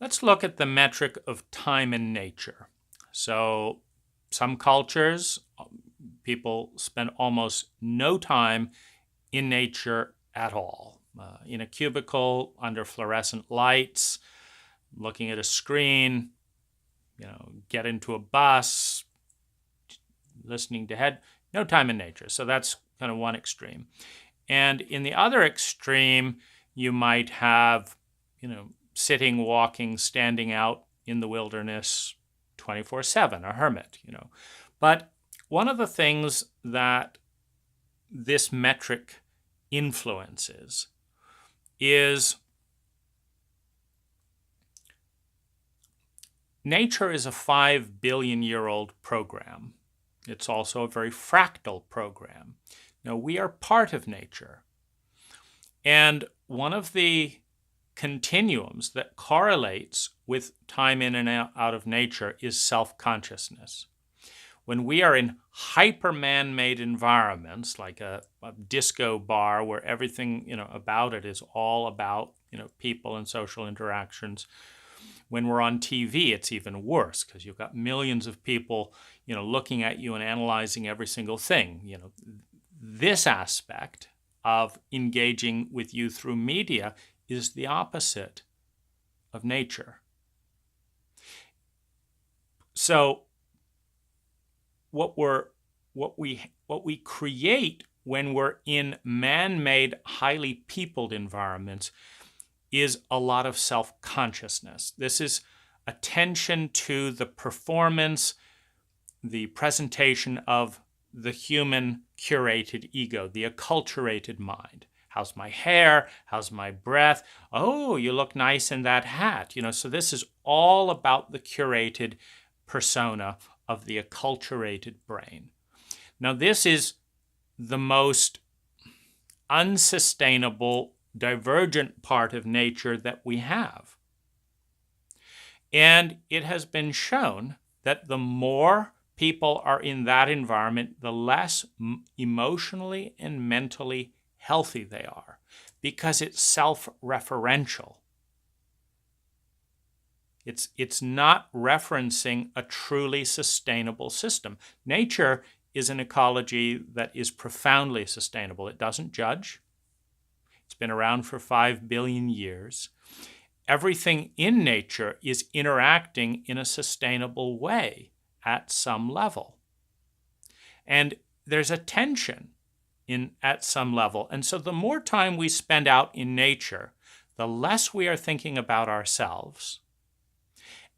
Let's look at the metric of time in nature. So, some cultures, people spend almost no time in nature at all. In a cubicle, under fluorescent lights, looking at a screen, get into a bus, listening to head, no time in nature. So that's kind of one extreme. And in the other extreme, you might have, sitting, walking, standing out in the wilderness 24/7, a hermit, But one of the things that this metric influences is nature is a 5 billion year old program. It's also a very fractal program. Now, we are part of nature. And one of the continuums that correlates with time in and out of nature is self-consciousness. When we are in hyper man-made environments, like a disco bar where everything about it is all about people and social interactions. When we're on TV, it's even worse because you've got millions of people looking at you and analyzing every single thing. This aspect of engaging with you through media is the opposite of nature. So what we create when we're in man-made, highly peopled environments is a lot of self-consciousness. This is attention to the performance, the presentation of the human curated ego, the acculturated mind. How's my hair? How's my breath? Oh, you look nice in that hat. So this is all about the curated persona of the acculturated brain. Now, this is the most unsustainable, divergent part of nature that we have. And it has been shown that the more people are in that environment, the less emotionally and mentally healthy they are, because it's self-referential. It's not referencing a truly sustainable system. Nature is an ecology that is profoundly sustainable. It doesn't judge. It's been around for 5 billion years. Everything in nature is interacting in a sustainable way at some level. And there's a tension at some level. And so the more time we spend out in nature, the less we are thinking about ourselves,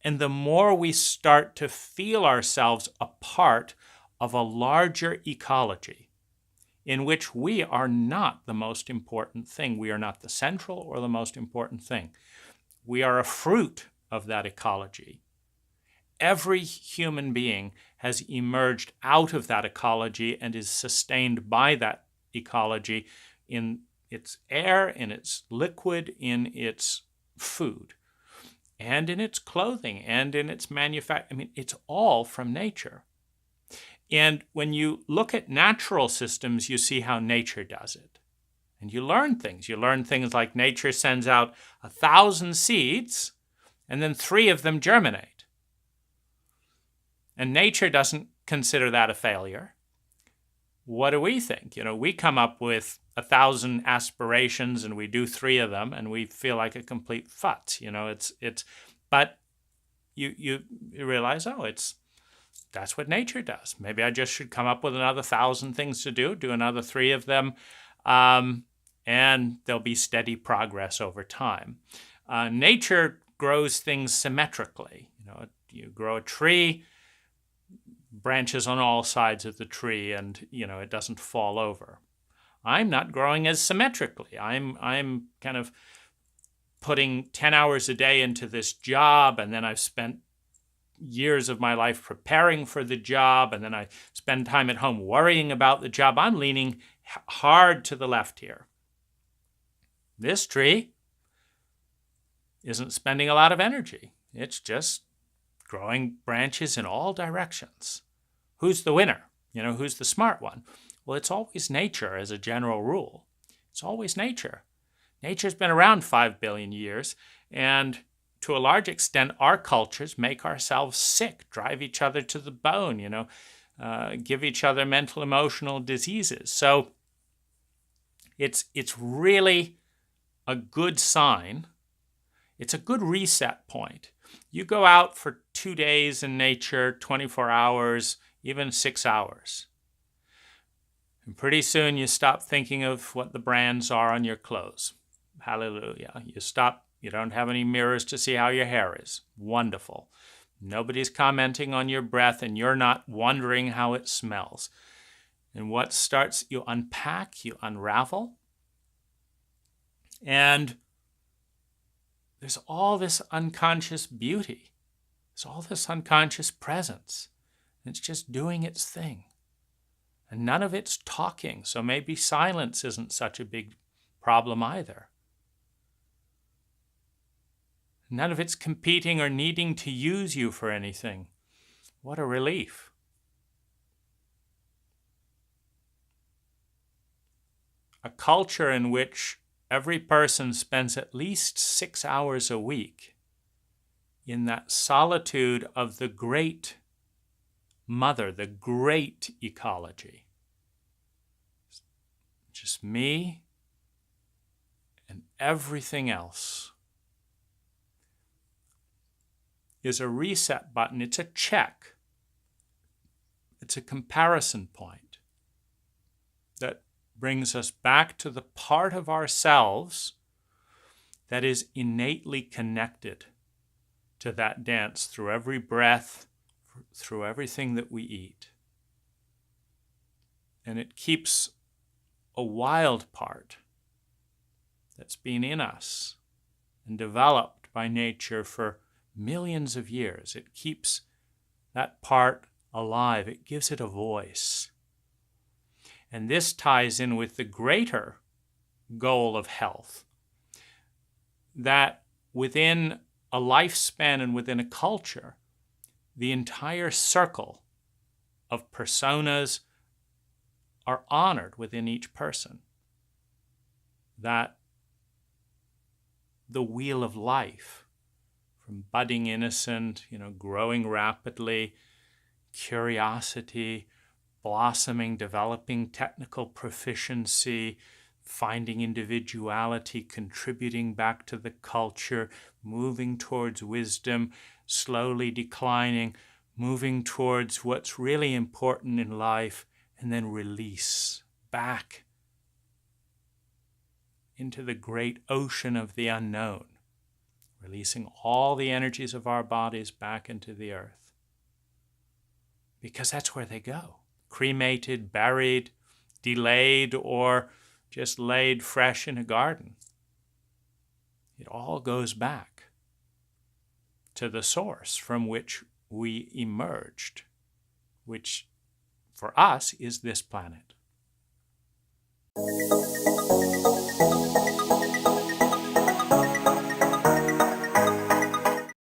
and the more we start to feel ourselves a part of a larger ecology in which we are not the most important thing. We are not the central or the most important thing. We are a fruit of that ecology. Every human being has emerged out of that ecology and is sustained by that ecology in its air, in its liquid, in its food, and in its clothing, and in its manufacturing. It's all from nature. And when you look at natural systems, you see how nature does it. And you learn things. You learn things like nature sends out 1,000 seeds, and then 3 of them germinate. And nature doesn't consider that a failure. What do we think? We come up with 1,000 aspirations and we do 3 of them and we feel like a complete futz. But you realize, that's what nature does. Maybe I just should come up with another 1,000 things to do another 3 of them, and there'll be steady progress over time. Nature grows things symmetrically. You grow a tree, branches on all sides of the tree, and it doesn't fall over. I'm not growing as symmetrically. I'm kind of putting 10 hours a day into this job, and then I've spent years of my life preparing for the job, and then I spend time at home worrying about the job. I'm leaning hard to the left here. This tree isn't spending a lot of energy. It's just growing branches in all directions. Who's the winner? Who's the smart one? Well, it's always nature as a general rule. It's always nature. Nature's been around 5 billion years, and to a large extent, our cultures make ourselves sick, drive each other to the bone, give each other mental, emotional diseases. So it's really a good sign. It's a good reset point. You go out for 2 days in nature, 24 hours, even 6 hours. And pretty soon you stop thinking of what the brands are on your clothes. Hallelujah. You don't have any mirrors to see how your hair is. Wonderful. Nobody's commenting on your breath, and you're not wondering how it smells. And what starts, you unpack, you unravel. And there's all this unconscious beauty. There's all this unconscious presence. And it's just doing its thing. And none of it's talking, so maybe silence isn't such a big problem either. None of it's competing or needing to use you for anything. What a relief. A culture in which every person spends at least 6 hours a week in that solitude of the great mother, the great ecology. Just me and everything else is a reset button. It's a check. It's a comparison point that brings us back to the part of ourselves that is innately connected to that dance through every breath, through everything that we eat. And it keeps a wild part that's been in us and developed by nature for millions of years. It keeps that part alive. It gives it a voice. And this ties in with the greater goal of health, that within a lifespan and within a culture, the entire circle of personas are honored within each person. That the wheel of life, from budding innocent, growing rapidly, curiosity, blossoming, developing technical proficiency, finding individuality, contributing back to the culture, moving towards wisdom, slowly declining, moving towards what's really important in life, and then release back into the great ocean of the unknown, releasing all the energies of our bodies back into the earth. Because that's where they go. Cremated, buried, delayed, or just laid fresh in a garden. It all goes back to the source from which we emerged, which for us is this planet.